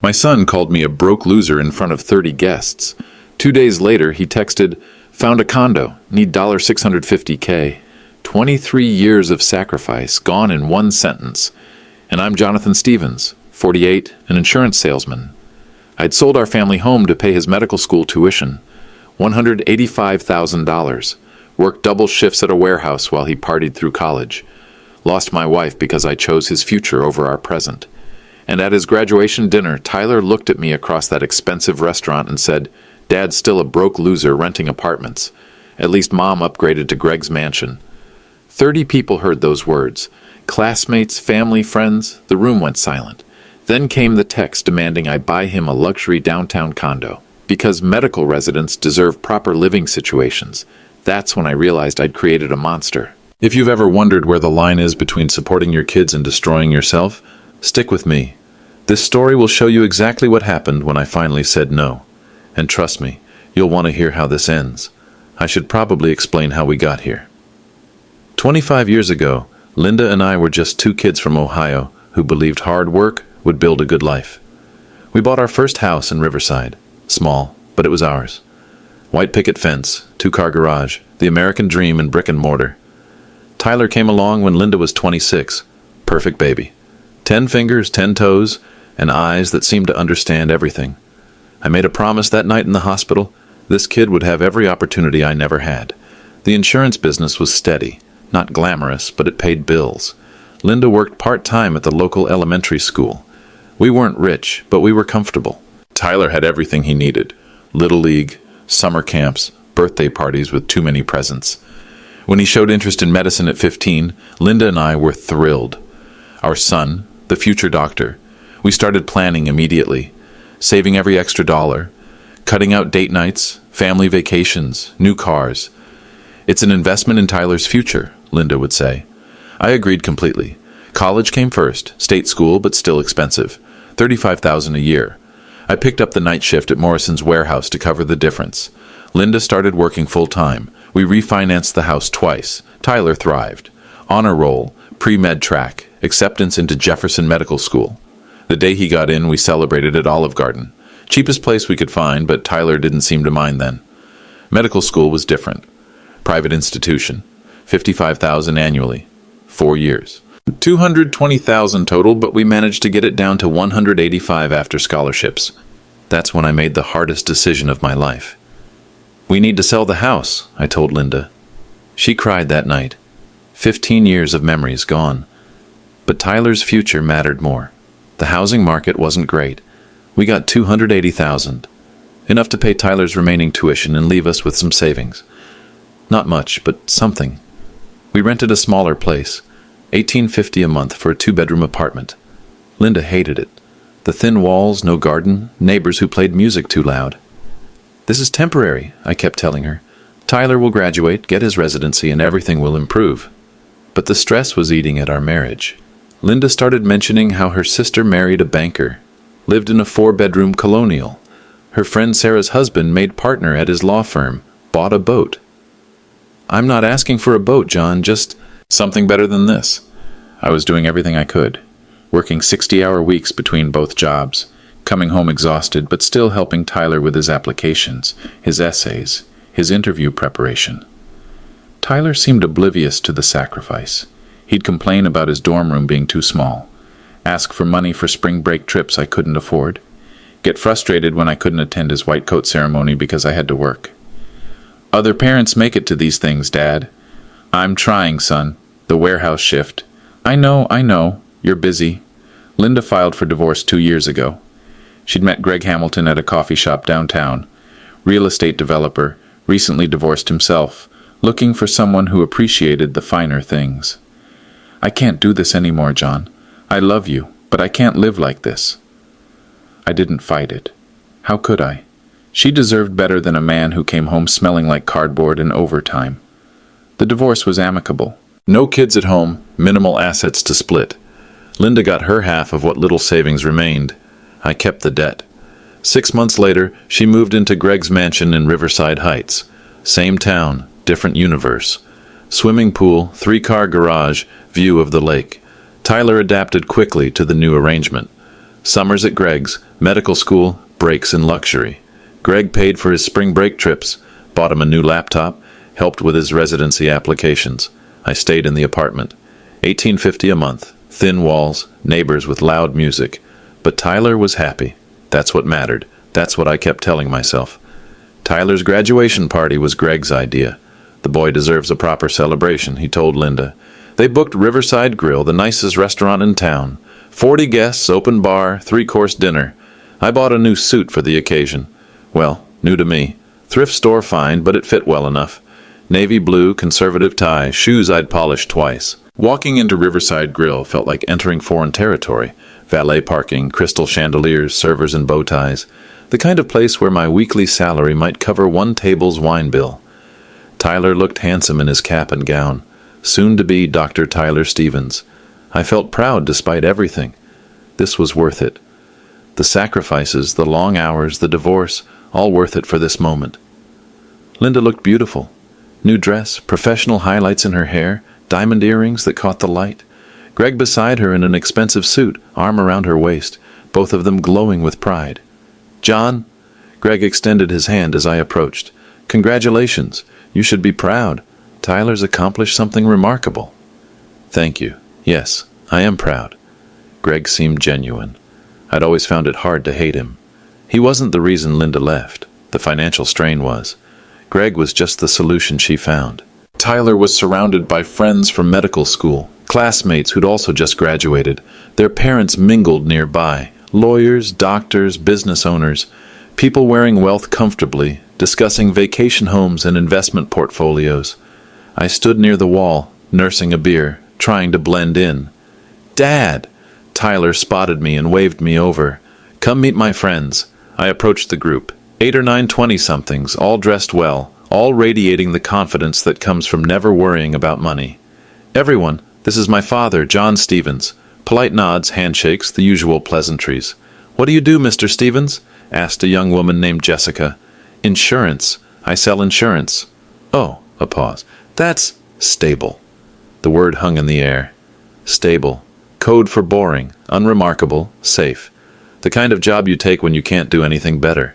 My son called me a broke loser in front of 30 guests. 2 days later, he texted, "Found a condo, need $650K. 23 years of sacrifice, gone in one sentence. And I'm Jonathan Stevens, 48, an insurance salesman. I'd sold our family home to pay his medical school tuition, $185,000. Worked double shifts at a warehouse while he partied through college. Lost my wife because I chose his future over our present. And at his graduation dinner, Tyler looked at me across that expensive restaurant and said, 'Dad's still a broke loser renting apartments. At least Mom upgraded to Greg's mansion.' 30 people heard those words. Classmates, family, friends. The room went silent. Then came the text demanding I buy him a luxury downtown condo, because medical residents deserve proper living situations. That's when I realized I'd created a monster. If you've ever wondered where the line is between supporting your kids and destroying yourself, stick with me. This story will show you exactly what happened when I finally said no. And trust me, you'll want to hear how this ends. I should probably explain how we got here. 25 years ago, Linda and I were just two kids from Ohio who believed hard work would build a good life. We bought our first house in Riverside. Small, but it was ours. White picket fence, 2-car garage, the American dream in brick and mortar. Tyler came along when Linda was 26. Perfect baby. 10 fingers, 10 toes, and eyes that seemed to understand everything. I made a promise that night in the hospital. This kid would have every opportunity I never had. The insurance business was steady, not glamorous, but it paid bills. Linda worked part-time at the local elementary school. We weren't rich, but we were comfortable. Tyler had everything he needed. Little league, summer camps, birthday parties with too many presents. When he showed interest in medicine at 15, Linda and I were thrilled. Our son, the future doctor, we started planning immediately, saving every extra dollar, cutting out date nights, family vacations, new cars. "It's an investment in Tyler's future," Linda would say. I agreed completely. College came first, state school, but still expensive, $35,000 a year. I picked up the night shift at Morrison's warehouse to cover the difference. Linda started working full-time. We refinanced the house twice. Tyler thrived. Honor roll, pre-med track, acceptance into Jefferson Medical School. The day he got in, we celebrated at Olive Garden. Cheapest place we could find, but Tyler didn't seem to mind then. Medical school was different. Private institution. $55,000 annually. 4 years. $220,000 total, but we managed to get it down to $185,000 after scholarships. That's when I made the hardest decision of my life. "We need to sell the house," I told Linda. She cried that night. 15 years of memories gone. But Tyler's future mattered more. The housing market wasn't great. We got $280,000, enough to pay Tyler's remaining tuition and leave us with some savings. Not much, but something. We rented a smaller place, $1850 a month for a 2-bedroom apartment. Linda hated it. The thin walls, no garden, neighbors who played music too loud. "This is temporary," I kept telling her. "Tyler will graduate, get his residency, and everything will improve." But the stress was eating at our marriage. Linda started mentioning how her sister married a banker, lived in a 4-bedroom colonial. Her friend Sarah's husband made partner at his law firm, bought a boat. "I'm not asking for a boat, John, just something better than this." I was doing everything I could, working 60-hour weeks between both jobs, coming home exhausted, but still helping Tyler with his applications, his essays, his interview preparation. Tyler seemed oblivious to the sacrifice. He'd complain about his dorm room being too small, ask for money for spring break trips I couldn't afford, get frustrated when I couldn't attend his white coat ceremony because I had to work. "Other parents make it to these things, Dad." "I'm trying, son. The warehouse shift." I know. You're busy." Linda filed for divorce 2 years ago. She'd met Greg Hamilton at a coffee shop downtown. Real estate developer, recently divorced himself, looking for someone who appreciated the finer things. "I can't do this anymore, John. I love you, but I can't live like this." I didn't fight it. How could I? She deserved better than a man who came home smelling like cardboard and overtime. The divorce was amicable. No kids at home, minimal assets to split. Linda got her half of what little savings remained. I kept the debt. 6 months later, she moved into Greg's mansion in Riverside Heights. Same town, different universe. Swimming pool, 3-car garage, view of the lake. Tyler adapted quickly to the new arrangement. Summers at Greg's, medical school, breaks in luxury. Greg paid for his spring break trips, bought him a new laptop, helped with his residency applications. I stayed in the apartment. $18.50 a month, thin walls, neighbors with loud music. But Tyler was happy. That's what mattered. That's what I kept telling myself. Tyler's graduation party was Greg's idea. The boy deserves a proper celebration, he told Linda. They booked Riverside Grill, the nicest restaurant in town. 40 guests, open bar, 3-course dinner. I bought a new suit for the occasion. Well, new to me. Thrift store find, but it fit well enough. Navy blue, conservative tie, shoes I'd polished twice. Walking into Riverside Grill felt like entering foreign territory. Valet parking, crystal chandeliers, servers in bow ties. The kind of place where my weekly salary might cover one table's wine bill. Tyler looked handsome in his cap and gown. Soon to be Dr. Tyler Stevens. I felt proud despite everything. This was worth it. The sacrifices, the long hours, the divorce, all worth it for this moment. Linda looked beautiful. New dress, professional highlights in her hair, diamond earrings that caught the light. Greg beside her in an expensive suit, arm around her waist, both of them glowing with pride. "John?" Greg extended his hand as I approached. "Congratulations. You should be proud. Tyler's accomplished something remarkable." "Thank you. Yes, I am proud." Greg seemed genuine. I'd always found it hard to hate him. He wasn't the reason Linda left. The financial strain was. Greg was just the solution she found. Tyler was surrounded by friends from medical school, classmates who'd also just graduated. Their parents mingled nearby. Lawyers, doctors, business owners, people wearing wealth comfortably, discussing vacation homes and investment portfolios. I stood near the wall, nursing a beer, trying to blend in. "Dad!" Tyler spotted me and waved me over. "Come meet my friends." I approached the group. 8 or 9 20-somethings, all dressed well, all radiating the confidence that comes from never worrying about money. "Everyone, this is my father, John Stevens." Polite nods, handshakes, the usual pleasantries. "What do you do, Mr. Stevens?" asked a young woman named Jessica. "Insurance. I sell insurance." "Oh," a pause. "That's stable." The word hung in the air. Stable. Code for boring, unremarkable, safe. The kind of job you take when you can't do anything better.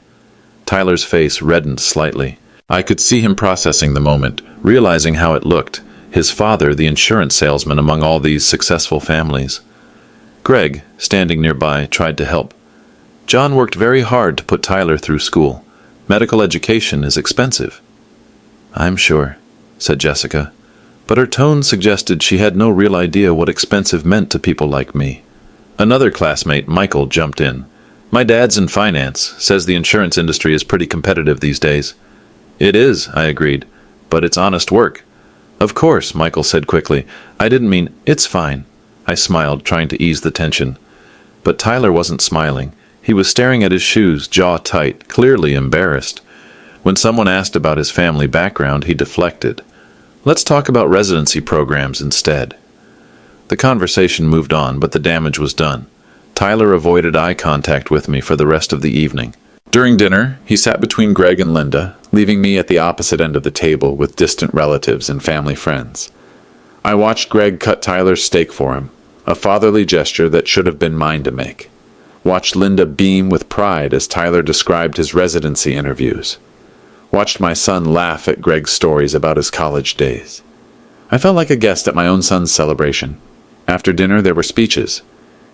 Tyler's face reddened slightly. I could see him processing the moment, realizing how it looked. His father, the insurance salesman among all these successful families. Greg, standing nearby, tried to help. "John worked very hard to put Tyler through school. Medical education is expensive." "I'm sure," said Jessica, but her tone suggested she had no real idea what expensive meant to people like me. Another classmate, Michael, jumped in. "My dad's in finance, says the insurance industry is pretty competitive these days." "It is," I agreed, "but it's honest work." "Of course," Michael said quickly. "I didn't mean, it's fine." I smiled, trying to ease the tension. But Tyler wasn't smiling. He was staring at his shoes, jaw tight, clearly embarrassed. When someone asked about his family background, he deflected. "Let's talk about residency programs instead." The conversation moved on, but the damage was done. Tyler avoided eye contact with me for the rest of the evening. During dinner, he sat between Greg and Linda, leaving me at the opposite end of the table with distant relatives and family friends. I watched Greg cut Tyler's steak for him, a fatherly gesture that should have been mine to make. Watched Linda beam with pride as Tyler described his residency interviews. Watched my son laugh at Greg's stories about his college days. I felt like a guest at my own son's celebration. After dinner, there were speeches.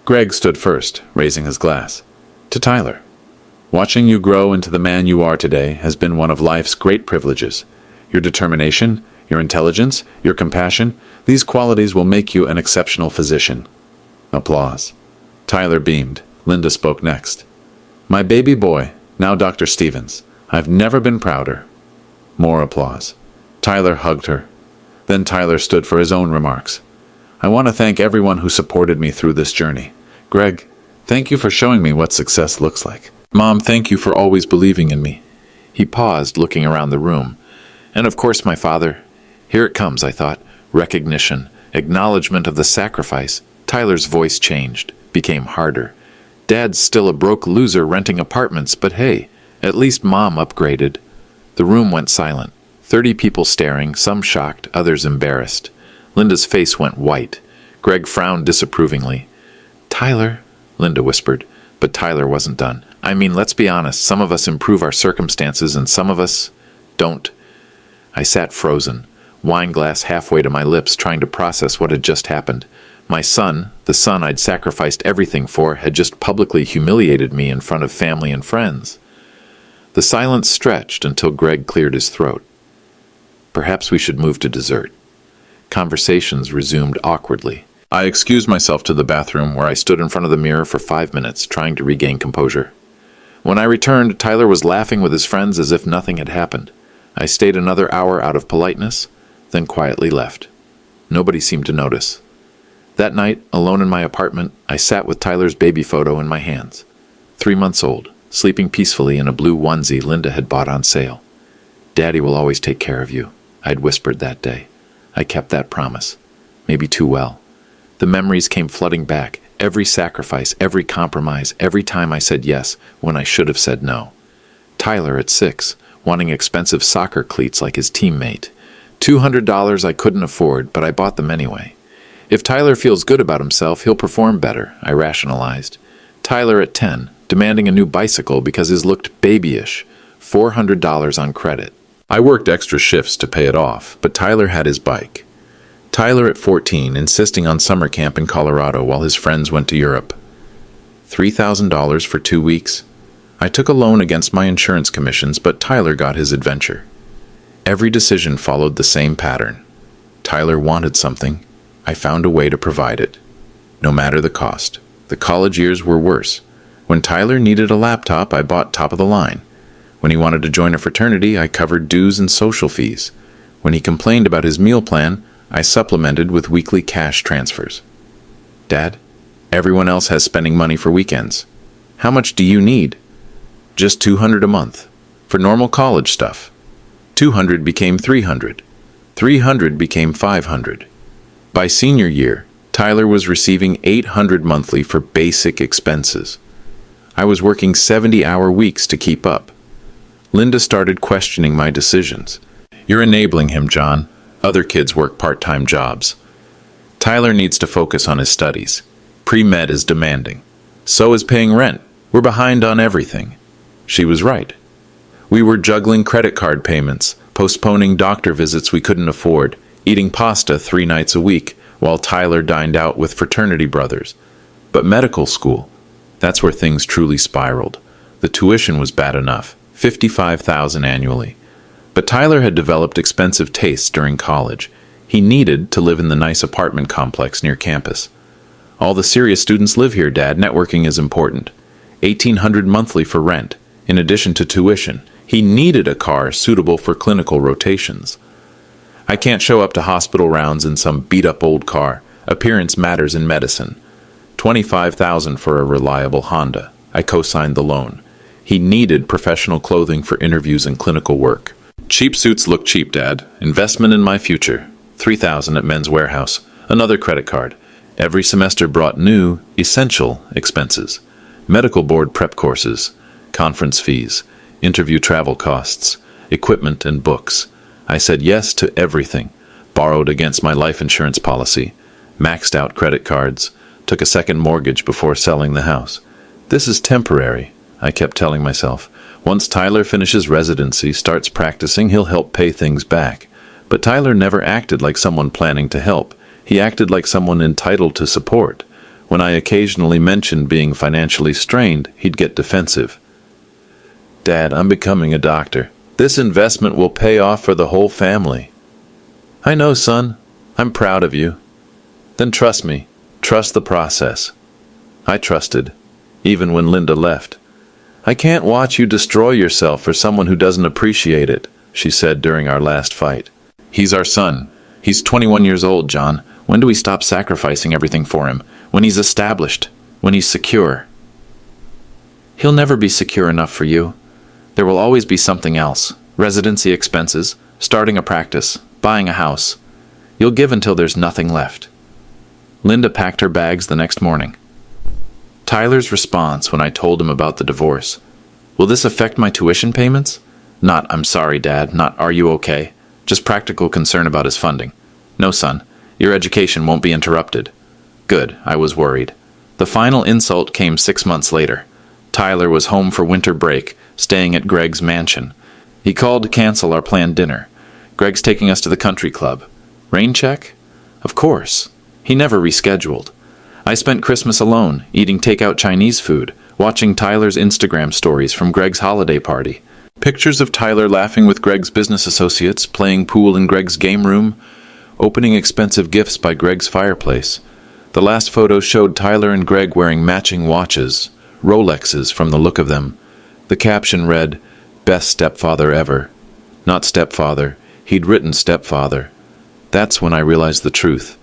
Greg stood first, raising his glass. To Tyler. "Watching you grow into the man you are today has been one of life's great privileges. Your determination, your intelligence, your compassion, these qualities will make you an exceptional physician." Applause. Tyler beamed. Linda spoke next. "My baby boy, now Dr. Stevens. I've never been prouder." More applause. Tyler hugged her. Then Tyler stood for his own remarks. "I want to thank everyone who supported me through this journey. Greg, thank you for showing me what success looks like. Mom, thank you for always believing in me." He paused, looking around the room. "And of course my father." Here it comes, I thought. Recognition, acknowledgement of the sacrifice. Tyler's voice changed, became harder. "Dad's still a broke loser renting apartments, but hey, at least Mom upgraded." The room went silent. 30 people staring, some shocked, others embarrassed. Linda's face went white. Greg frowned disapprovingly. "Tyler," Linda whispered, But Tyler wasn't done. I mean, let's be honest, some of us improve our circumstances and some of us don't. I sat frozen, wine glass halfway to my lips, trying to process what had just happened. My son, the son I'd sacrificed everything for, had just publicly humiliated me in front of family and friends. The silence stretched until Greg cleared his throat. Perhaps we should move to dessert. Conversations resumed awkwardly. I excused myself to the bathroom, where I stood in front of the mirror for 5 minutes, trying to regain composure. When I returned, Tyler was laughing with his friends as if nothing had happened. I stayed another hour out of politeness, then quietly left. Nobody seemed to notice. That night, alone in my apartment, I sat with Tyler's baby photo in my hands. 3 months old, sleeping peacefully in a blue onesie Linda had bought on sale. "Daddy will always take care of you," I'd whispered that day. I kept that promise. Maybe too well. The memories came flooding back, every sacrifice, every compromise, every time I said yes when I should have said no. Tyler at 6, wanting expensive soccer cleats like his teammate. $200 I couldn't afford, but I bought them anyway. If Tyler feels good about himself, he'll perform better, I rationalized. Tyler at 10, demanding a new bicycle because his looked babyish, $400 on credit. I worked extra shifts to pay it off, but Tyler had his bike. Tyler at 14, insisting on summer camp in Colorado while his friends went to Europe. $3,000 for 2 weeks. I took a loan against my insurance commissions, but Tyler got his adventure. Every decision followed the same pattern. Tyler wanted something. I found a way to provide it, no matter the cost. The college years were worse. When Tyler needed a laptop, I bought top of the line. When he wanted to join a fraternity, I covered dues and social fees. When he complained about his meal plan, I supplemented with weekly cash transfers. "Dad, everyone else has spending money for weekends. How much do you need?" "Just $200 a month. For normal college stuff." 200 became 300. 300 became 500. By senior year, Tyler was receiving $800 monthly for basic expenses. I was working 70-hour weeks to keep up. Linda started questioning my decisions. "You're enabling him, John. Other kids work part-time jobs. Tyler needs to focus on his studies. Pre-med is demanding. So is paying rent. We're behind on everything." She was right. We were juggling credit card payments, postponing doctor visits we couldn't afford, eating pasta 3 nights a week, while Tyler dined out with fraternity brothers. But medical school, that's where things truly spiraled. The tuition was bad enough, $55,000 annually. But Tyler had developed expensive tastes during college. He needed to live in the nice apartment complex near campus. "All the serious students live here, Dad. Networking is important. $1,800 monthly for rent, in addition to tuition. He needed a car suitable for clinical rotations. I can't show up to hospital rounds in some beat-up old car. Appearance matters in medicine. $25,000 for a reliable Honda. I co-signed the loan. He needed professional clothing for interviews and clinical work. Cheap suits look cheap, Dad. Investment in my future. $3,000 at Men's Warehouse. Another credit card. Every semester brought new, essential expenses. Medical board prep courses, conference fees, interview travel costs, equipment and books. I said yes to everything. Borrowed against my life insurance policy. Maxed out credit cards. Took a second mortgage before selling the house. This is temporary, I kept telling myself. Once Tyler finishes residency, starts practicing, he'll help pay things back. But Tyler never acted like someone planning to help. He acted like someone entitled to support. When I occasionally mentioned being financially strained, he'd get defensive. "Dad, I'm becoming a doctor. This investment will pay off for the whole family." "I know, son. I'm proud of you." "Then trust me. Trust the process." I trusted, even when Linda left. "I can't watch you destroy yourself for someone who doesn't appreciate it," she said during our last fight. "He's our son. He's 21 years old, John. When do we stop sacrificing everything for him? When he's established. When he's secure." "He'll never be secure enough for you. There will always be something else. Residency expenses, starting a practice, buying a house. You'll give until there's nothing left." Linda packed her bags the next morning. Tyler's response when I told him about the divorce. "Will this affect my tuition payments?" Not, "I'm sorry, Dad," not, "Are you okay?" Just practical concern about his funding. "No, son, your education won't be interrupted." Good, I was worried. The final insult came 6 months later. Tyler was home for winter break, staying at Greg's mansion. He called to cancel our planned dinner. Greg's taking us to the country club. Rain check? Of course. He never rescheduled. I spent Christmas alone, eating takeout Chinese food, watching Tyler's Instagram stories from Greg's holiday party. Pictures of Tyler laughing with Greg's business associates, playing pool in Greg's game room, opening expensive gifts by Greg's fireplace. The last photo showed Tyler and Greg wearing matching watches, Rolexes from the look of them. The caption read, "Best stepfather ever." Not stepfather, he'd written stepfather. That's when I realized the truth.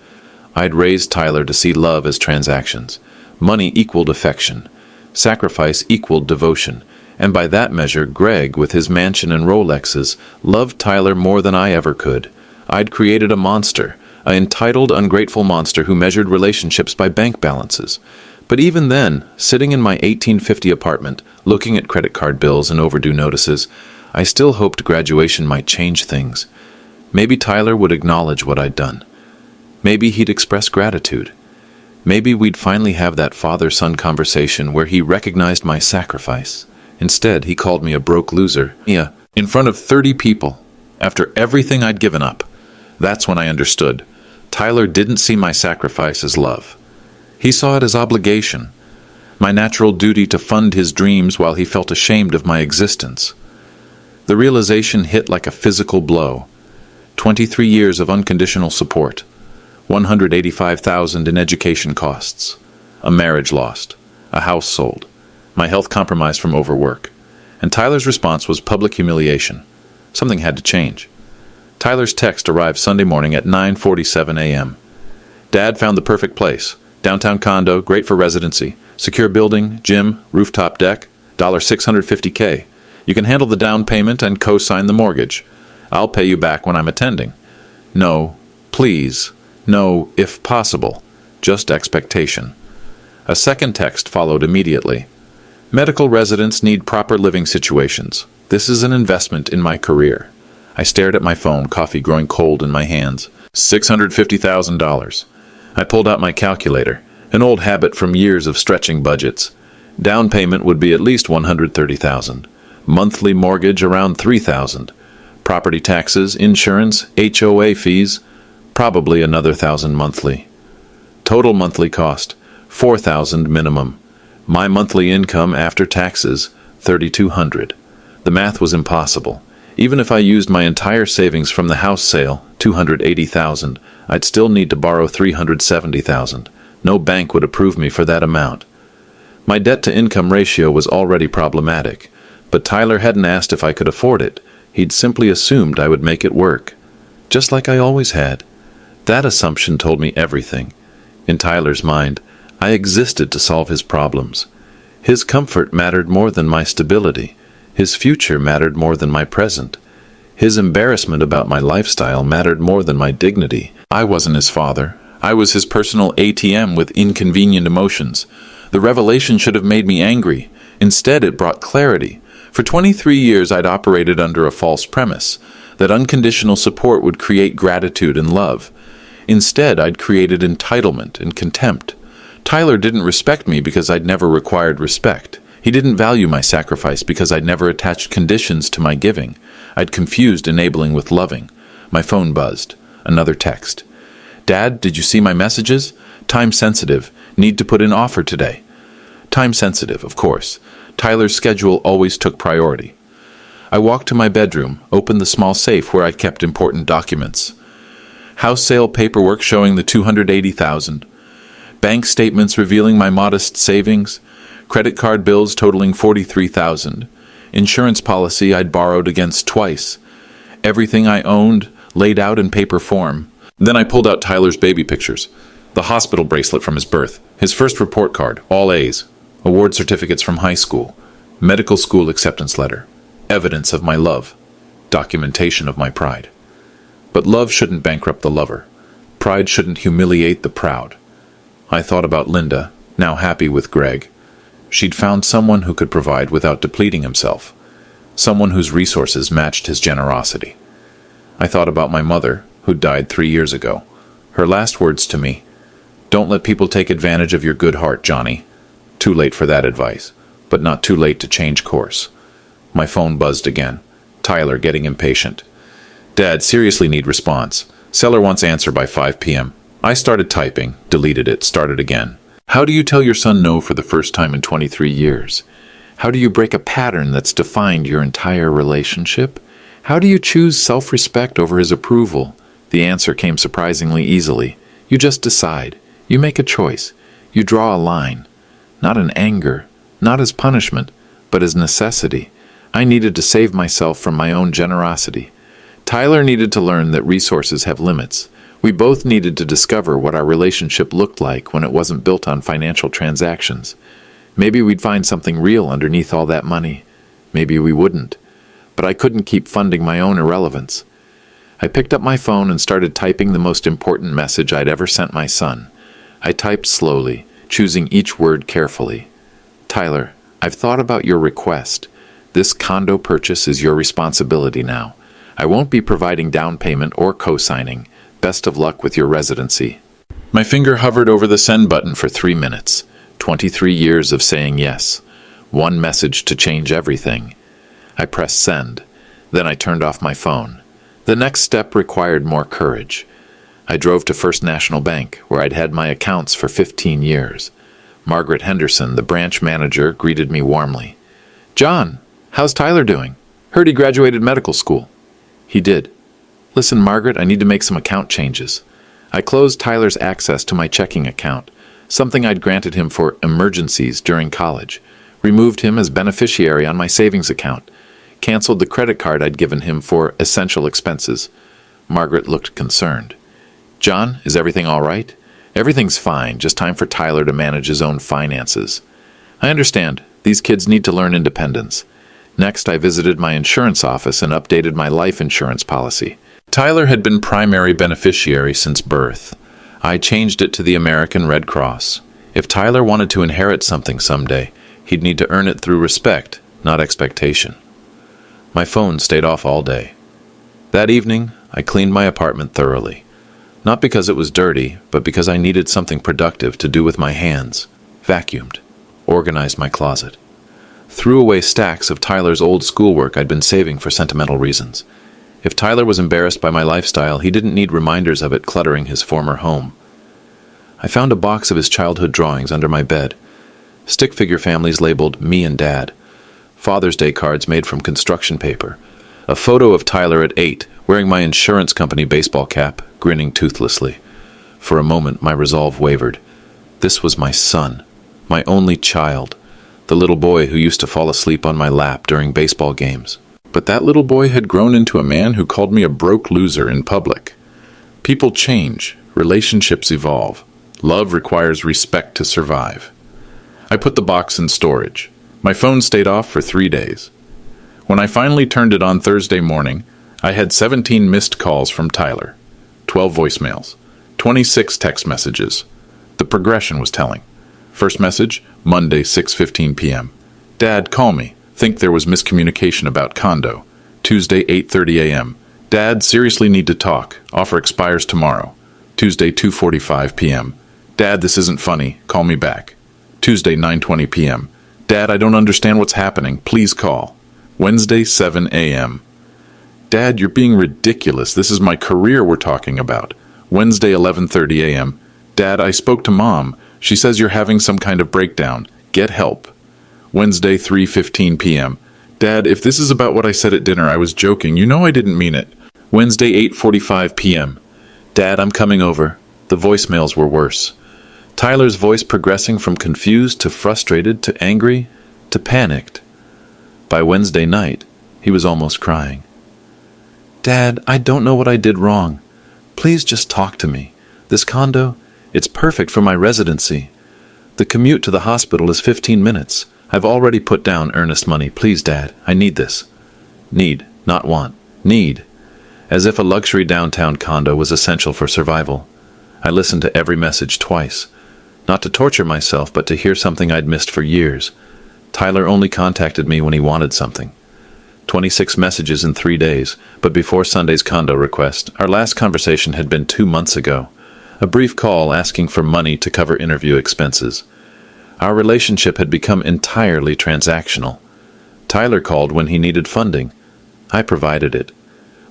I'd raised Tyler to see love as transactions. Money equaled affection. Sacrifice equaled devotion. And by that measure, Greg, with his mansion and Rolexes, loved Tyler more than I ever could. I'd created a monster, an entitled, ungrateful monster who measured relationships by bank balances. But even then, sitting in my 1850 apartment, looking at credit card bills and overdue notices, I still hoped graduation might change things. Maybe Tyler would acknowledge what I'd done. Maybe he'd express gratitude. Maybe we'd finally have that father-son conversation where he recognized my sacrifice. Instead, he called me a broke loser, in front of 30 people, after everything I'd given up. That's when I understood. Tyler didn't see my sacrifice as love. He saw it as obligation, my natural duty to fund his dreams while he felt ashamed of my existence. The realization hit like a physical blow. 23 years of unconditional support, $185,000 in education costs, a marriage lost, a house sold, my health compromised from overwork. And Tyler's response was public humiliation. Something had to change. Tyler's text arrived Sunday morning at 9:47 a.m. Dad found the perfect place. Downtown condo, great for residency. Secure building, gym, rooftop deck, $650K. You can handle the down payment and co-sign the mortgage. I'll pay you back when I'm attending. No, please. No, if possible. Just expectation. A second text followed immediately. Medical residents need proper living situations. This is an investment in my career. I stared at my phone, coffee growing cold in my hands. $650,000. I pulled out my calculator, an old habit from years of stretching budgets. Down payment would be at least $130,000. Monthly mortgage around $3,000. Property taxes, insurance, HOA fees, probably another $1,000 monthly. Total monthly cost, $4,000 minimum. My monthly income after taxes, $3,200. The math was impossible. Even if I used my entire savings from the house sale, $280,000, I'd still need to borrow $370,000. No bank would approve me for that amount. My debt-to-income ratio was already problematic, but Tyler hadn't asked if I could afford it. He'd simply assumed I would make it work, just like I always had. That assumption told me everything. In Tyler's mind, I existed to solve his problems. His comfort mattered more than my stability. His future mattered more than my present. His embarrassment about my lifestyle mattered more than my dignity. I wasn't his father. I was his personal ATM with inconvenient emotions. The revelation should have made me angry. Instead, it brought clarity. For 23 years, I'd operated under a false premise, that unconditional support would create gratitude and love. Instead, I'd created entitlement and contempt. Tyler didn't respect me because I'd never required respect. He didn't value my sacrifice because I'd never attached conditions to my giving. I'd confused enabling with loving. My phone buzzed. Another text. Dad, did you see my messages? Time sensitive. Need to put in offer today. Time sensitive, of course. Tyler's schedule always took priority. I walked to my bedroom, opened the small safe where I kept important documents. House sale paperwork showing the $280,000. Bank statements revealing my modest savings. Credit card bills totaling $43,000. Insurance policy I'd borrowed against twice. Everything I owned laid out in paper form. Then I pulled out Tyler's baby pictures. The hospital bracelet from his birth. His first report card, all A's. Award certificates from high school. Medical school acceptance letter. Evidence of my love. Documentation of my pride. But love shouldn't bankrupt the lover. Pride shouldn't humiliate the proud. I thought about Linda, now happy with Greg. She'd found someone who could provide without depleting himself. Someone whose resources matched his generosity. I thought about my mother, who died 3 years ago. Her last words to me, Don't let people take advantage of your good heart, Johnny. Too late for that advice, but not too late to change course. My phone buzzed again. Tyler getting impatient. Dad, seriously need response. Seller wants answer by 5 p.m. I started typing, deleted it, started again. How do you tell your son no for the first time in 23 years? How do you break a pattern that's defined your entire relationship? How do you choose self-respect over his approval? The answer came surprisingly easily. You just decide. You make a choice. You draw a line. Not in anger, not as punishment, but as necessity. I needed to save myself from my own generosity. Tyler needed to learn that resources have limits. We both needed to discover what our relationship looked like when it wasn't built on financial transactions. Maybe we'd find something real underneath all that money. Maybe we wouldn't. But I couldn't keep funding my own irrelevance. I picked up my phone and started typing the most important message I'd ever sent my son. I typed slowly, choosing each word carefully. Tyler, I've thought about your request. This condo purchase is your responsibility now. I won't be providing down payment or co-signing. Best of luck with your residency. My finger hovered over the send button for 3 minutes. 23 years of saying yes. One message to change everything. I pressed send. Then I turned off my phone. The next step required more courage. I drove to First National Bank, where I'd had my accounts for 15 years. Margaret Henderson, the branch manager, greeted me warmly. John, how's Tyler doing? Heard he graduated medical school. He did. Listen, Margaret, I need to make some account changes. I closed Tyler's access to my checking account, something I'd granted him for emergencies during college, removed him as beneficiary on my savings account, canceled the credit card I'd given him for essential expenses. Margaret looked concerned. John, is everything all right? Everything's fine, just time for Tyler to manage his own finances. I understand. These kids need to learn independence. Next, I visited my insurance office and updated my life insurance policy. Tyler had been primary beneficiary since birth. I changed it to the American Red Cross. If Tyler wanted to inherit something someday, he'd need to earn it through respect, not expectation. My phone stayed off all day. That evening, I cleaned my apartment thoroughly. Not because it was dirty, but because I needed something productive to do with my hands. Vacuumed. Organized my closet. Threw away stacks of Tyler's old schoolwork I'd been saving for sentimental reasons. If Tyler was embarrassed by my lifestyle, he didn't need reminders of it cluttering his former home. I found a box of his childhood drawings under my bed. Stick figure families labeled me and Dad. Father's Day cards made from construction paper. A photo of Tyler at 8, wearing my insurance company baseball cap, grinning toothlessly. For a moment, my resolve wavered. This was my son, my only child, the little boy who used to fall asleep on my lap during baseball games. But that little boy had grown into a man who called me a broke loser in public. People change, relationships evolve. Love requires respect to survive. I put the box in storage. My phone stayed off for 3 days. When I finally turned it on Thursday morning, I had 17 missed calls from Tyler, 12 voicemails, 26 text messages. The progression was telling. First message, Monday, 6:15 p.m. Dad, call me. Think there was miscommunication about condo. Tuesday, 8:30 a.m. Dad, seriously need to talk. Offer expires tomorrow. Tuesday, 2:45 p.m. Dad, this isn't funny. Call me back. Tuesday, 9:20 p.m. Dad, I don't understand what's happening. Please call. Wednesday, 7 a.m. Dad, you're being ridiculous. This is my career we're talking about. Wednesday, 11:30 a.m. Dad, I spoke to Mom. She says you're having some kind of breakdown. Get help. Wednesday, 3:15 p.m. Dad, if this is about what I said at dinner, I was joking. You know I didn't mean it. Wednesday, 8:45 p.m. Dad, I'm coming over. The voicemails were worse. Tyler's voice progressing from confused to frustrated to angry to panicked. By Wednesday night, he was almost crying. Dad, I don't know what I did wrong. Please just talk to me. This condo, it's perfect for my residency. The commute to the hospital is 15 minutes. I've already put down earnest money. Please, Dad, I need this. Need, not want. Need. As if a luxury downtown condo was essential for survival. I listened to every message twice. Not to torture myself, but to hear something I'd missed for years. Tyler only contacted me when he wanted something. 26 messages in 3 days, but before Sunday's condo request, our last conversation had been 2 months ago. A brief call asking for money to cover interview expenses. Our relationship had become entirely transactional. Tyler called when he needed funding. I provided it.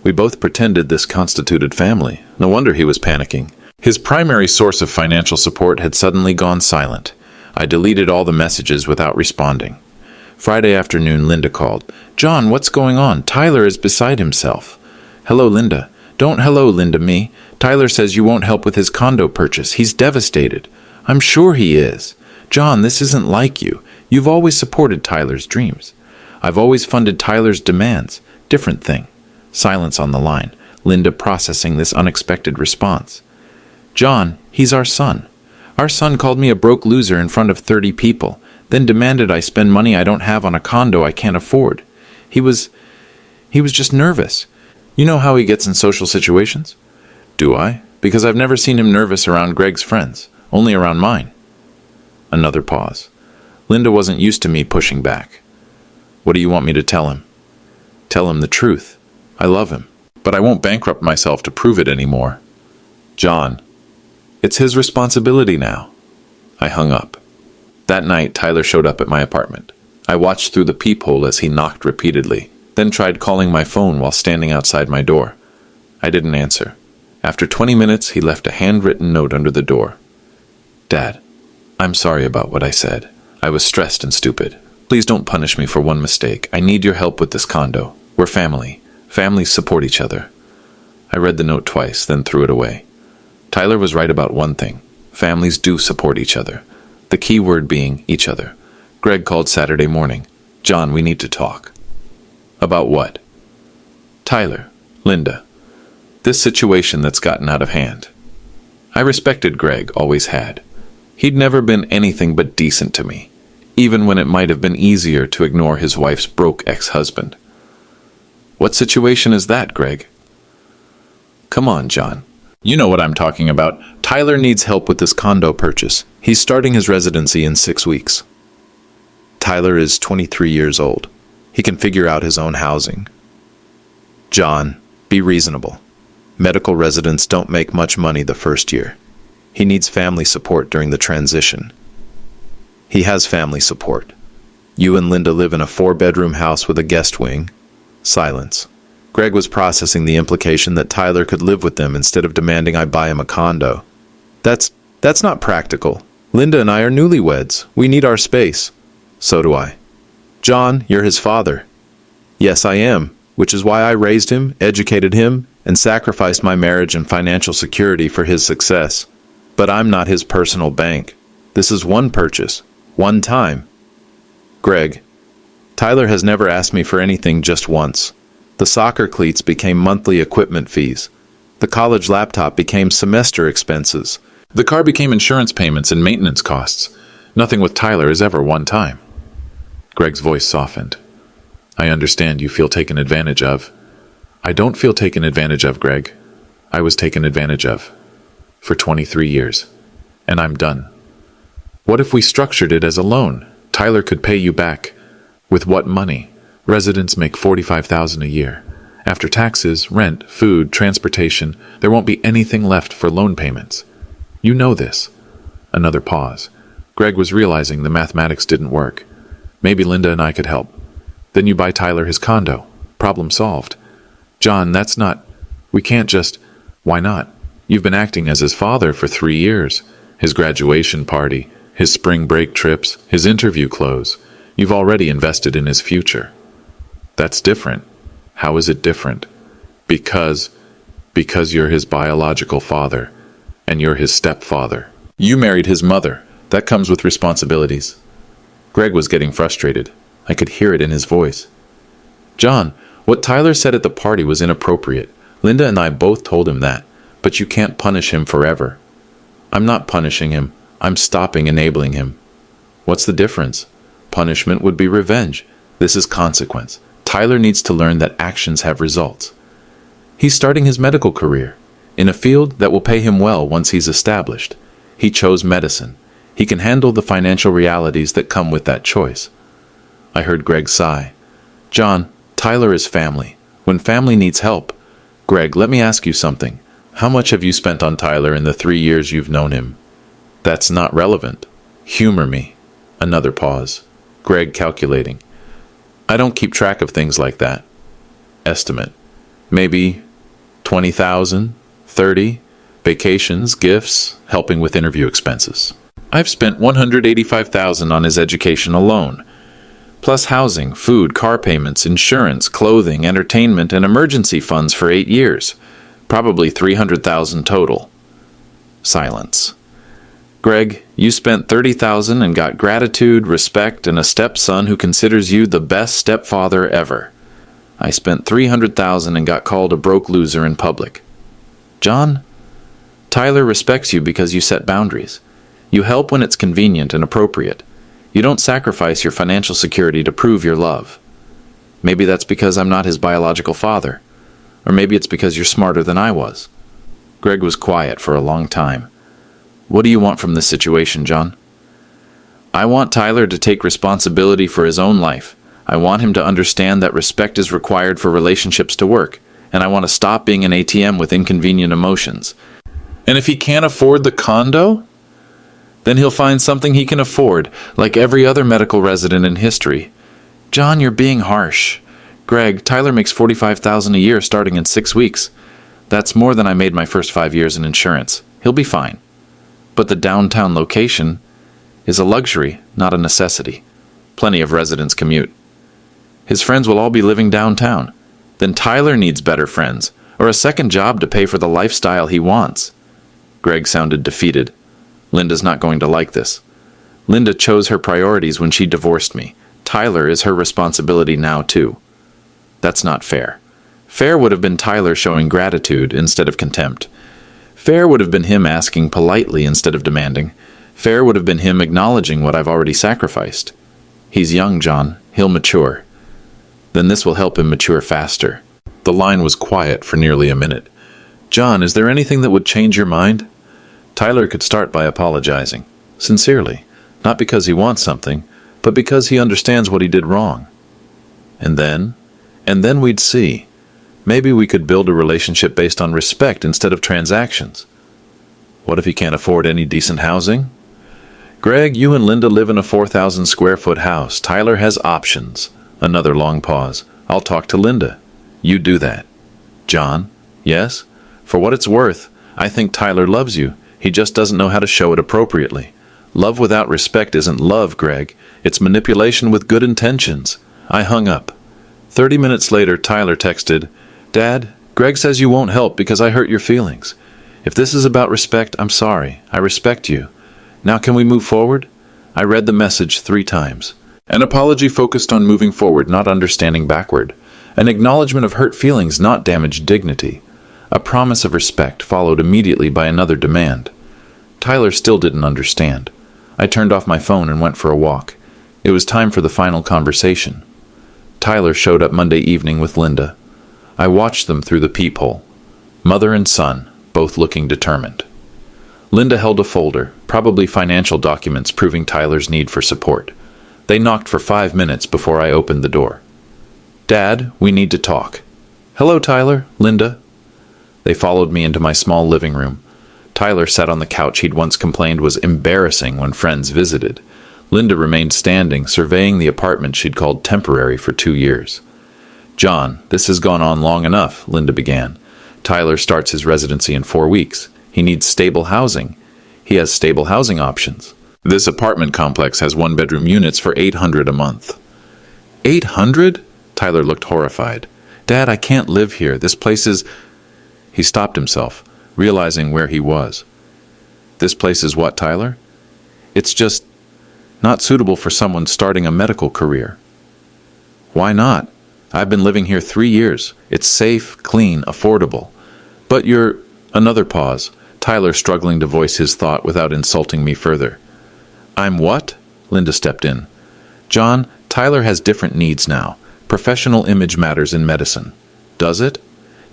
We both pretended this constituted family. No wonder he was panicking. His primary source of financial support had suddenly gone silent. I deleted all the messages without responding. Friday afternoon, Linda called. "John, what's going on? Tyler is beside himself." "Hello, Linda." "Don't hello, Linda, me. Tyler says you won't help with his condo purchase. He's devastated." "I'm sure he is." "John, this isn't like you. You've always supported Tyler's dreams." "I've always funded Tyler's demands." Different thing. Silence on the line. Linda processing this unexpected response. "John, he's our son. Our son called me a broke loser in front of 30 people, then demanded I spend money I don't have on a condo I can't afford. He was just nervous. You know how he gets in social situations?" "Do I? Because I've never seen him nervous around Greg's friends, only around mine." Another pause. Linda wasn't used to me pushing back. "What do you want me to tell him?" "Tell him the truth. I love him, but I won't bankrupt myself to prove it anymore." "John, it's his responsibility now." I hung up. That night, Tyler showed up at my apartment. I watched through the peephole as he knocked repeatedly, then tried calling my phone while standing outside my door. I didn't answer. After 20 minutes, he left a handwritten note under the door. "Dad, I'm sorry about what I said. I was stressed and stupid. Please don't punish me for one mistake. I need your help with this condo. We're family. Families support each other." I read the note twice, then threw it away. Tyler was right about one thing. Families do support each other. The key word being each other. Greg called Saturday morning. "John, we need to talk." "About what?" "Tyler, Linda. This situation that's gotten out of hand." I respected Greg, always had. He'd never been anything but decent to me, even when it might have been easier to ignore his wife's broke ex-husband. "What situation is that, Greg?" "Come on, John. You know what I'm talking about. Tyler needs help with this condo purchase. He's starting his residency in 6 weeks. Tyler is 23 years old. He can figure out his own housing." "John, be reasonable. Medical residents don't make much money the first year. He needs family support during the transition." "He has family support. You and Linda live in a 4-bedroom house with a guest wing." Silence. Greg was processing the implication that Tyler could live with them instead of demanding I buy him a condo. That's not practical. Linda and I are newlyweds. We need our space." "So do I." "John, you're his father." "Yes, I am, which is why I raised him, educated him, and sacrificed my marriage and financial security for his success. But I'm not his personal bank. This is one purchase, one time." "Greg, Tyler has never asked me for anything just once. The soccer cleats became monthly equipment fees. The college laptop became semester expenses. The car became insurance payments and maintenance costs. Nothing with Tyler is ever one time." Greg's voice softened. "I understand you feel taken advantage of." "I don't feel taken advantage of, Greg. I was taken advantage of. For 23 years. And I'm done. What if we structured it as a loan? Tyler could pay you back. With what money? Residents make $45,000 a year. After taxes, rent, food, transportation, there won't be anything left for loan payments. You know this." Another pause. Greg was realizing the mathematics didn't work. "Maybe Linda and I could help. Then you buy Tyler his condo. Problem solved." "John, that's not... We can't just... Why not? You've been acting as his father for 3 years. His graduation party, his spring break trips, his interview clothes. You've already invested in his future." "That's different." "How is it different?" Because you're his biological father, and you're his stepfather. You married his mother. That comes with responsibilities." Greg was getting frustrated. I could hear it in his voice. "John, what Tyler said at the party was inappropriate. Linda and I both told him that. But you can't punish him forever." "I'm not punishing him. I'm stopping enabling him." "What's the difference?" "Punishment would be revenge. This is consequence. Tyler needs to learn that actions have results. He's starting his medical career, in a field that will pay him well once he's established. He chose medicine. He can handle the financial realities that come with that choice." I heard Greg sigh. "John, Tyler is family. When family needs help..." "Greg, let me ask you something. How much have you spent on Tyler in the 3 years you've known him? That's not relevant. Humor me. Another pause. Greg calculating. I don't keep track of things like that. Estimate. Maybe 20,000, 30, vacations, gifts, helping with interview expenses. I've spent 185,000 on his education alone, plus housing, food, car payments, insurance, clothing, entertainment, and emergency funds for 8 years. Probably 300,000 total. Silence. Greg, you spent 30,000 and got gratitude, respect, and a stepson who considers you the best stepfather ever. I spent 300,000 and got called a broke loser in public. John, Tyler respects you because you set boundaries. You help when it's convenient and appropriate. You don't sacrifice your financial security to prove your love. Maybe that's because I'm not his biological father. Or maybe it's because you're smarter than I was. Greg was quiet for a long time. What do you want from this situation, John? I want Tyler to take responsibility for his own life. I want him to understand that respect is required for relationships to work, and I want to stop being an ATM with inconvenient emotions. And if he can't afford the condo, then he'll find something he can afford, like every other medical resident in history. John, you're being harsh. Greg, Tyler makes $45,000 a year starting in 6 weeks. That's more than I made my first 5 years in insurance. He'll be fine. But the downtown location is a luxury, not a necessity. Plenty of residents commute. His friends will all be living downtown. Then Tyler needs better friends, or a second job to pay for the lifestyle he wants. Greg sounded defeated. Linda's not going to like this. Linda chose her priorities when she divorced me. Tyler is her responsibility now, too. That's not fair. Fair would have been Tyler showing gratitude instead of contempt. Fair would have been him asking politely instead of demanding. Fair would have been him acknowledging what I've already sacrificed. He's young, John. He'll mature. Then this will help him mature faster. The line was quiet for nearly a minute. John, is there anything that would change your mind? Tyler could start by apologizing. Sincerely. Not because he wants something, but because he understands what he did wrong. And then we'd see. Maybe we could build a relationship based on respect instead of transactions. What if he can't afford any decent housing? Greg, you and Linda live in a 4,000 square foot house. Tyler has options. Another long pause. I'll talk to Linda. You do that. John? Yes? For what it's worth, I think Tyler loves you. He just doesn't know how to show it appropriately. Love without respect isn't love, Greg. It's manipulation with good intentions. I hung up. 30 minutes later, Tyler texted, Dad, Greg says you won't help because I hurt your feelings. If this is about respect, I'm sorry. I respect you. Now can we move forward? I read the message 3 times. An apology focused on moving forward, not understanding backward. An acknowledgement of hurt feelings, not damaged dignity. A promise of respect followed immediately by another demand. Tyler still didn't understand. I turned off my phone and went for a walk. It was time for the final conversation. Tyler showed up Monday evening with Linda. I watched them through the peephole. Mother and son, both looking determined. Linda held a folder, probably financial documents proving Tyler's need for support. They knocked for 5 minutes before I opened the door. Dad, we need to talk. Hello, Tyler, Linda. They followed me into my small living room. Tyler sat on the couch he'd once complained was embarrassing when friends visited. Linda remained standing, surveying the apartment she'd called temporary for 2 years. John, this has gone on long enough, Linda began. Tyler starts his residency in 4 weeks. He needs stable housing. He has stable housing options. This apartment complex has 1-bedroom units for $800 a month. $800? Tyler looked horrified. Dad, I can't live here. This place is... He stopped himself, realizing where he was. This place is what, Tyler? It's just not suitable for someone starting a medical career. Why not? I've been living here 3 years. It's safe, clean, affordable. But you're... Another pause. Tyler struggling to voice his thought without insulting me further. I'm what? Linda stepped in. John, Tyler has different needs now. Professional image matters in medicine. Does it?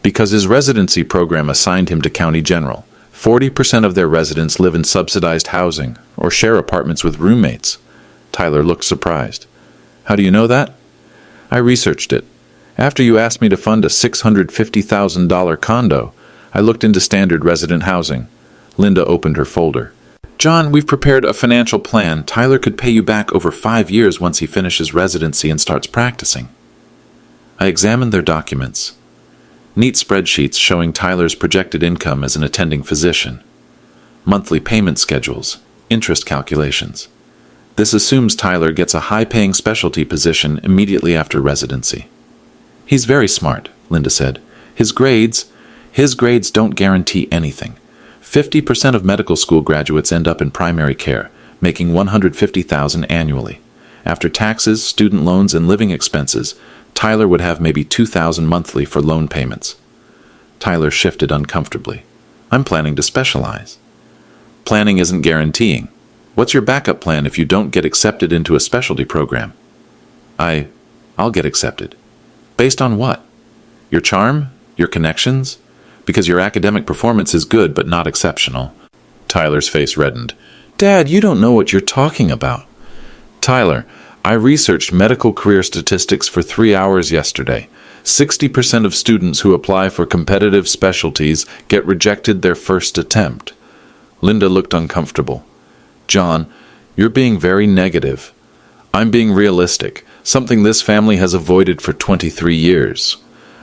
Because his residency program assigned him to County General. 40% of their residents live in subsidized housing or share apartments with roommates. Tyler looked surprised. How do you know that? I researched it. After you asked me to fund a $650,000 condo, I looked into standard resident housing. Linda opened her folder. John, we've prepared a financial plan. Tyler could pay you back over 5 years once he finishes residency and starts practicing. I examined their documents. Neat spreadsheets showing Tyler's projected income as an attending physician. Monthly payment schedules, interest calculations. This assumes Tyler gets a high-paying specialty position immediately after residency. He's very smart, Linda said. His grades don't guarantee anything. 50% of medical school graduates end up in primary care, making $150,000 annually. After taxes, student loans, and living expenses, Tyler would have maybe $2,000 monthly for loan payments. Tyler shifted uncomfortably. I'm planning to specialize. Planning isn't guaranteeing. What's your backup plan if you don't get accepted into a specialty program? I'll get accepted. Based on what? Your charm? Your connections? Because your academic performance is good but not exceptional. Tyler's face reddened. Dad, you don't know what you're talking about. Tyler, I researched medical career statistics for 3 hours yesterday. 60% of students who apply for competitive specialties get rejected their first attempt. Linda looked uncomfortable. John, you're being very negative. I'm being realistic, something this family has avoided for 23 years.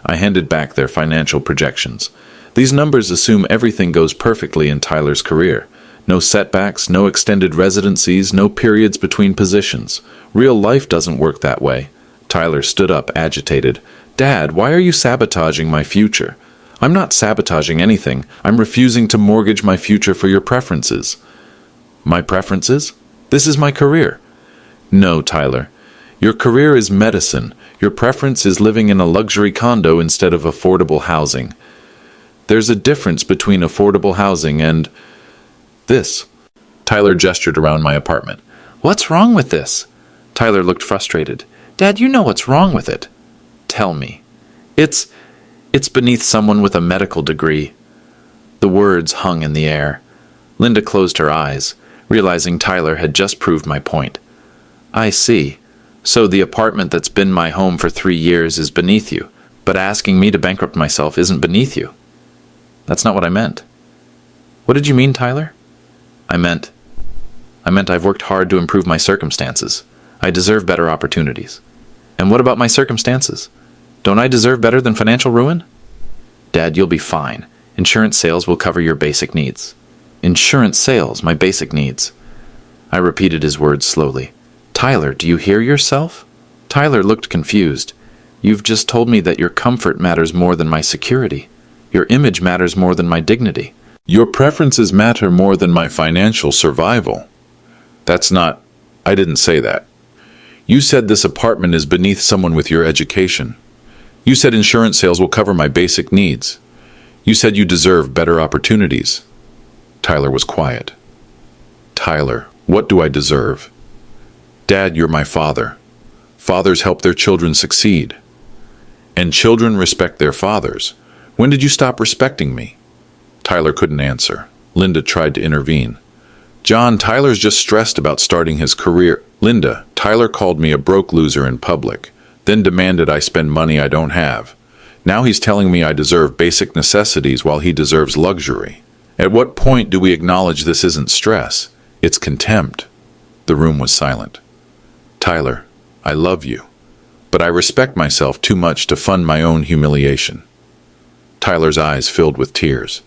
I handed back their financial projections. These numbers assume everything goes perfectly in Tyler's career. No setbacks, no extended residencies, no periods between positions. Real life doesn't work that way. Tyler stood up, agitated. Dad, why are you sabotaging my future? I'm not sabotaging anything. I'm refusing to mortgage my future for your preferences. My preferences? This is my career. No, Tyler. Your career is medicine. Your preference is living in a luxury condo instead of affordable housing. There's a difference between affordable housing and this. Tyler gestured around my apartment. What's wrong with this? Tyler looked frustrated. Dad, you know what's wrong with it. Tell me. It's beneath someone with a medical degree. The words hung in the air. Linda closed her eyes, realizing Tyler had just proved my point. I see. So the apartment that's been my home for 3 years is beneath you, but asking me to bankrupt myself isn't beneath you. That's not what I meant. What did you mean, Tyler? I meant I've worked hard to improve my circumstances. I deserve better opportunities. And what about my circumstances? Don't I deserve better than financial ruin? Dad, you'll be fine. Insurance sales will cover your basic needs. Insurance sales, my basic needs. I repeated his words slowly. Tyler, do you hear yourself? Tyler looked confused. You've just told me that your comfort matters more than my security. Your image matters more than my dignity. Your preferences matter more than my financial survival. I didn't say that. You said this apartment is beneath someone with your education. You said insurance sales will cover my basic needs. You said you deserve better opportunities. Tyler was quiet. Tyler, what do I deserve? Dad, you're my father. Fathers help their children succeed. And children respect their fathers. When did you stop respecting me? Tyler couldn't answer. Linda tried to intervene. John, Tyler's just stressed about starting his career. Linda, Tyler called me a broke loser in public, then demanded I spend money I don't have. Now he's telling me I deserve basic necessities while he deserves luxury. At what point do we acknowledge this isn't stress? It's contempt. The room was silent. Tyler, I love you, but I respect myself too much to fund my own humiliation. Tyler's eyes filled with tears.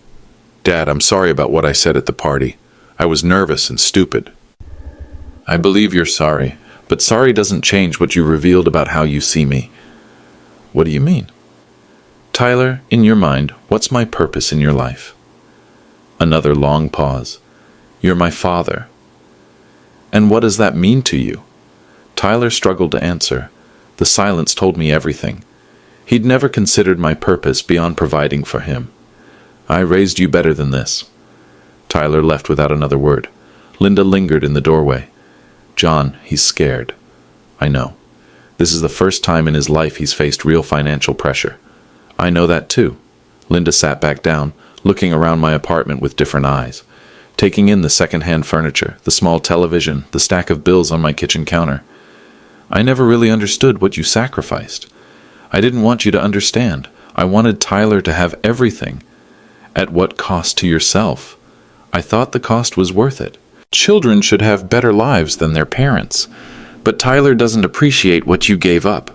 Dad, I'm sorry about what I said at the party. I was nervous and stupid. I believe you're sorry, but sorry doesn't change what you revealed about how you see me. What do you mean? Tyler, in your mind, what's my purpose in your life? Another long pause. You're my father. And what does that mean to you? Tyler struggled to answer. The silence told me everything. He'd never considered my purpose beyond providing for him. I raised you better than this. Tyler left without another word. Linda lingered in the doorway. John, he's scared. I know. This is the first time in his life he's faced real financial pressure. I know that too. Linda sat back down, looking around my apartment with different eyes, taking in the second-hand furniture, the small television, the stack of bills on my kitchen counter. I never really understood what you sacrificed. I didn't want you to understand. I wanted Tyler to have everything. At what cost to yourself? I thought the cost was worth it. Children should have better lives than their parents. But Tyler doesn't appreciate what you gave up.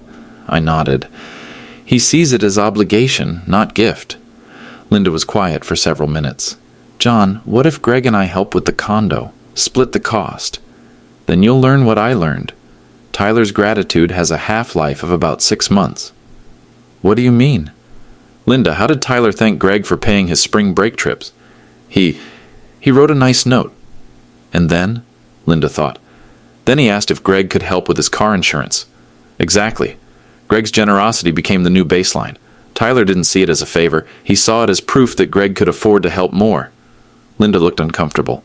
I nodded. He sees it as obligation, not gift. Linda was quiet for several minutes. John, what if Greg and I help with the condo? Split the cost. Then you'll learn what I learned. Tyler's gratitude has a half-life of about 6 months. What do you mean? Linda, how did Tyler thank Greg for paying his spring break trips? He wrote a nice note. And then? Linda thought. Then he asked if Greg could help with his car insurance. Exactly. Greg's generosity became the new baseline. Tyler didn't see it as a favor. He saw it as proof that Greg could afford to help more. Linda looked uncomfortable.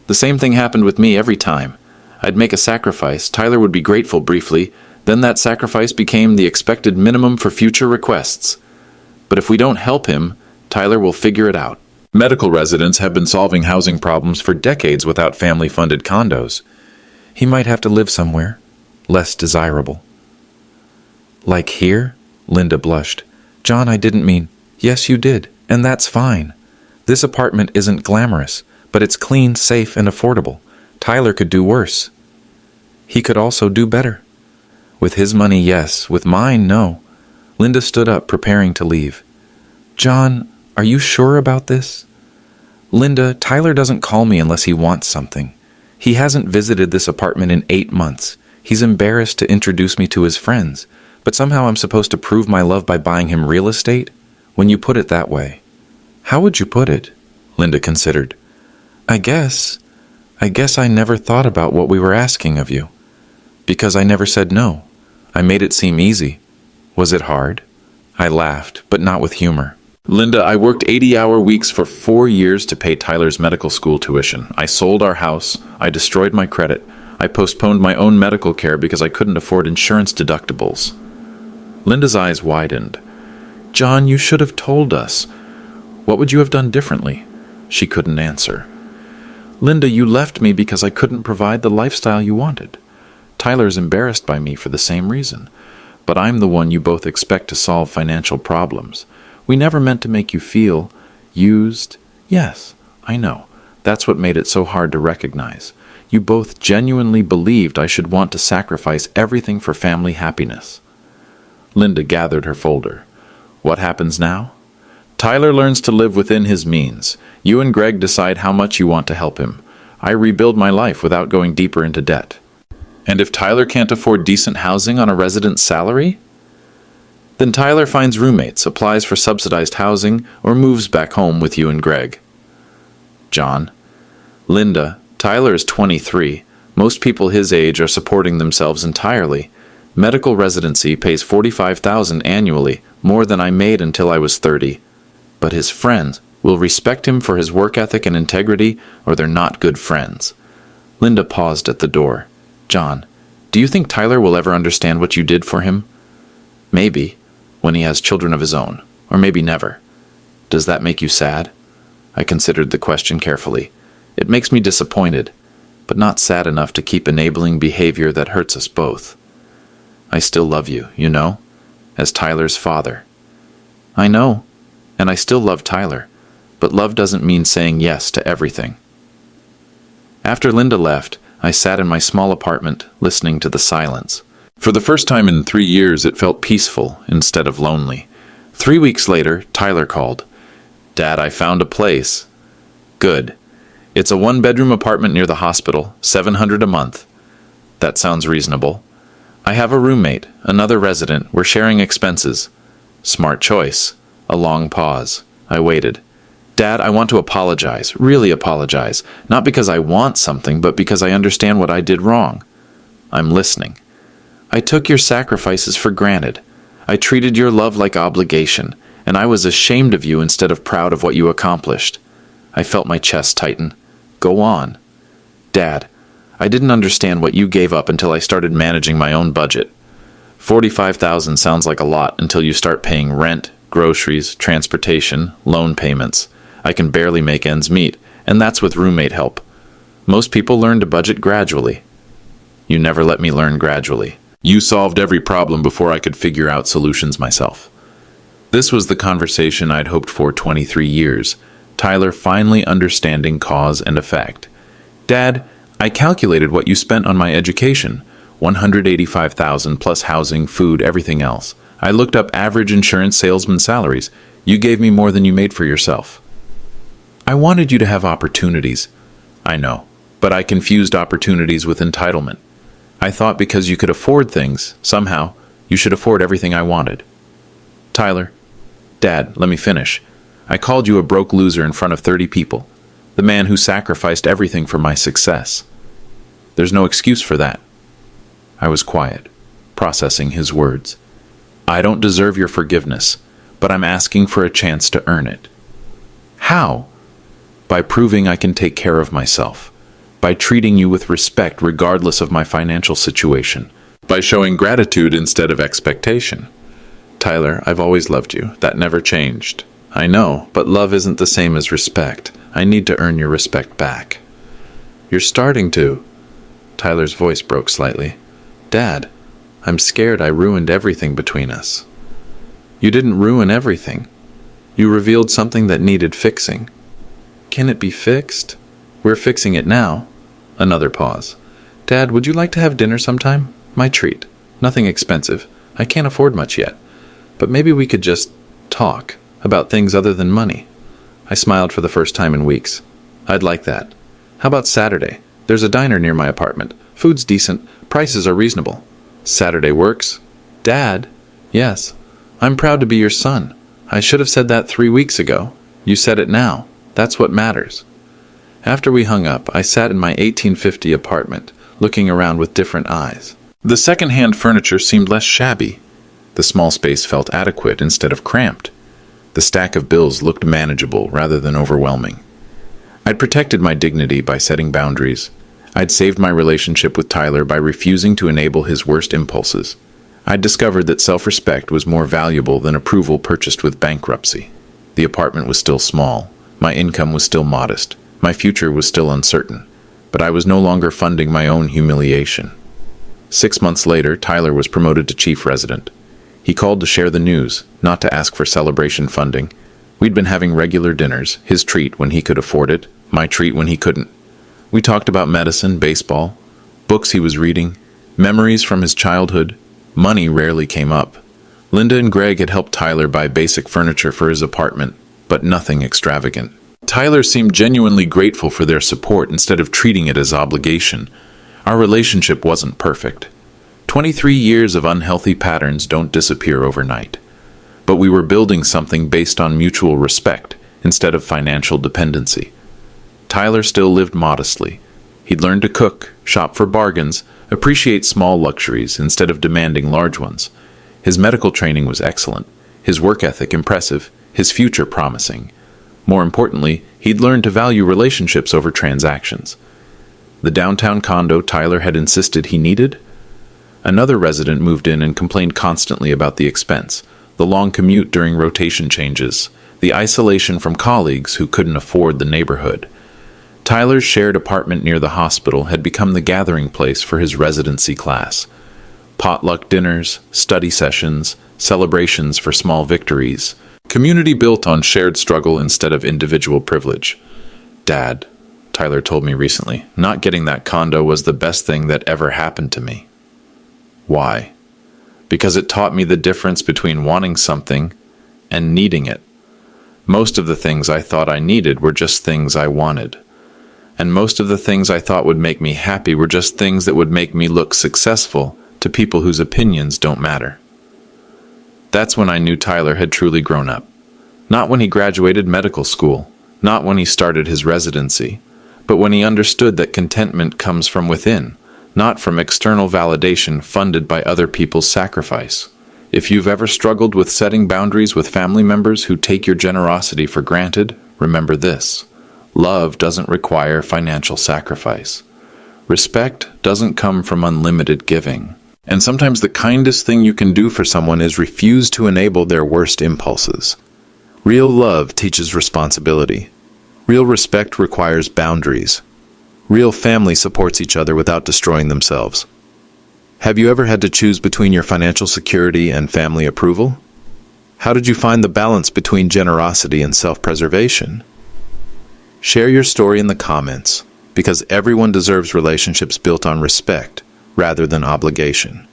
The same thing happened with me every time. I'd make a sacrifice. Tyler would be grateful briefly. Then that sacrifice became the expected minimum for future requests. But if we don't help him, Tyler will figure it out. Medical residents have been solving housing problems for decades without family-funded condos. He might have to live somewhere less desirable. Like here? Linda blushed. John, I didn't mean. Yes, you did, and that's fine. This apartment isn't glamorous, but it's clean, safe, and affordable. Tyler could do worse. He could also do better. With his money, yes. With mine, no. Linda stood up, preparing to leave. John, are you sure about this? Linda, Tyler doesn't call me unless he wants something. He hasn't visited this apartment in 8 months. He's embarrassed to introduce me to his friends, but somehow I'm supposed to prove my love by buying him real estate? When you put it that way. How would you put it? Linda considered. I guess I never thought about what we were asking of you. Because I never said no. I made it seem easy. Was it hard? I laughed, but not with humor. Linda, I worked 80-hour weeks for 4 years to pay Tyler's medical school tuition. I sold our house. I destroyed my credit. I postponed my own medical care because I couldn't afford insurance deductibles. Linda's eyes widened. John, you should have told us. What would you have done differently? She couldn't answer. Linda, you left me because I couldn't provide the lifestyle you wanted. Tyler's embarrassed by me for the same reason. But I'm the one you both expect to solve financial problems. We never meant to make you feel used. Yes, I know. That's what made it so hard to recognize. You both genuinely believed I should want to sacrifice everything for family happiness. Linda gathered her folder. What happens now? Tyler learns to live within his means. You and Greg decide how much you want to help him. I rebuild my life without going deeper into debt. And if Tyler can't afford decent housing on a resident's salary? Then Tyler finds roommates, applies for subsidized housing, or moves back home with you and Greg. John. Linda, Tyler is 23. Most people his age are supporting themselves entirely. Medical residency pays $45,000 annually, more than I made until I was 30. But his friends will respect him for his work ethic and integrity, or they're not good friends. Linda paused at the door. John, do you think Tyler will ever understand what you did for him? Maybe, when he has children of his own, or maybe never. Does that make you sad? I considered the question carefully. It makes me disappointed, but not sad enough to keep enabling behavior that hurts us both. I still love you, you know, as Tyler's father. I know, and I still love Tyler, but love doesn't mean saying yes to everything. After Linda left, I sat in my small apartment, listening to the silence. For the first time in 3 years, it felt peaceful instead of lonely. 3 weeks later, Tyler called. Dad, I found a place. Good. It's a 1-bedroom apartment near the hospital, $700 a month. That sounds reasonable. I have a roommate, another resident. We're sharing expenses. Smart choice. A long pause. I waited. Dad, I want to apologize, really apologize. Not because I want something, but because I understand what I did wrong. I'm listening. I took your sacrifices for granted. I treated your love like obligation, and I was ashamed of you instead of proud of what you accomplished. I felt my chest tighten. Go on. Dad, I didn't understand what you gave up until I started managing my own budget. $45,000 sounds like a lot until you start paying rent, groceries, transportation, loan payments. I can barely make ends meet, and that's with roommate help. Most people learn to budget gradually. You never let me learn gradually. You solved every problem before I could figure out solutions myself. This was the conversation I'd hoped for 23 years, Tyler finally understanding cause and effect. Dad, I calculated what you spent on my education. $185,000 plus housing, food, everything else. I looked up average insurance salesman salaries. You gave me more than you made for yourself. I wanted you to have opportunities. I know, but I confused opportunities with entitlement. I thought because you could afford things, somehow, you should afford everything I wanted. Tyler, Dad, let me finish. I called you a broke loser in front of 30 people, the man who sacrificed everything for my success. There's no excuse for that. I was quiet, processing his words. I don't deserve your forgiveness, but I'm asking for a chance to earn it. How? By proving I can take care of myself. By treating you with respect regardless of my financial situation. By showing gratitude instead of expectation. Tyler, I've always loved you. That never changed. I know, but love isn't the same as respect. I need to earn your respect back. You're starting to. Tyler's voice broke slightly. Dad, I'm scared I ruined everything between us. You didn't ruin everything. You revealed something that needed fixing. Can it be fixed? We're fixing it now. Another pause. Dad, would you like to have dinner sometime? My treat. Nothing expensive. I can't afford much yet. But maybe we could just talk about things other than money. I smiled for the first time in weeks. I'd like that. How about Saturday? There's a diner near my apartment. Food's decent. Prices are reasonable. Saturday works. Dad? Yes. I'm proud to be your son. I should have said that 3 weeks ago. You said it now. That's what matters. After we hung up, I sat in my 1850 apartment, looking around with different eyes. The second-hand furniture seemed less shabby. The small space felt adequate instead of cramped. The stack of bills looked manageable rather than overwhelming. I'd protected my dignity by setting boundaries. I'd saved my relationship with Tyler by refusing to enable his worst impulses. I'd discovered that self-respect was more valuable than approval purchased with bankruptcy. The apartment was still small. My income was still modest. My future was still uncertain. But I was no longer funding my own humiliation. 6 months later, Tyler was promoted to chief resident. He called to share the news, not to ask for celebration funding. We'd been having regular dinners, his treat when he could afford it, my treat when he couldn't. We talked about medicine, baseball, books he was reading, memories from his childhood. Money rarely came up. Linda and Greg had helped Tyler buy basic furniture for his apartment, but nothing extravagant. Tyler seemed genuinely grateful for their support instead of treating it as obligation. Our relationship wasn't perfect. 23 years of unhealthy patterns don't disappear overnight. But we were building something based on mutual respect instead of financial dependency. Tyler still lived modestly. He'd learned to cook, shop for bargains, appreciate small luxuries instead of demanding large ones. His medical training was excellent, his work ethic impressive, his future promising. More importantly, he'd learned to value relationships over transactions. The downtown condo Tyler had insisted he needed? Another resident moved in and complained constantly about the expense, the long commute during rotation changes, the isolation from colleagues who couldn't afford the neighborhood. Tyler's shared apartment near the hospital had become the gathering place for his residency class. Potluck dinners, study sessions, celebrations for small victories. Community built on shared struggle instead of individual privilege. Dad, Tyler told me recently, not getting that condo was the best thing that ever happened to me. Why? Because it taught me the difference between wanting something and needing it. Most of the things I thought I needed were just things I wanted. And most of the things I thought would make me happy were just things that would make me look successful to people whose opinions don't matter. That's when I knew Tyler had truly grown up. Not when he graduated medical school, not when he started his residency, but when he understood that contentment comes from within, not from external validation funded by other people's sacrifice. If you've ever struggled with setting boundaries with family members who take your generosity for granted, remember this. Love doesn't require financial sacrifice. Respect doesn't come from unlimited giving. And sometimes the kindest thing you can do for someone is refuse to enable their worst impulses. Real love teaches responsibility. Real respect requires boundaries. Real family supports each other without destroying themselves. Have you ever had to choose between your financial security and family approval? How did you find the balance between generosity and self-preservation? Share your story in the comments, because everyone deserves relationships built on respect rather than obligation.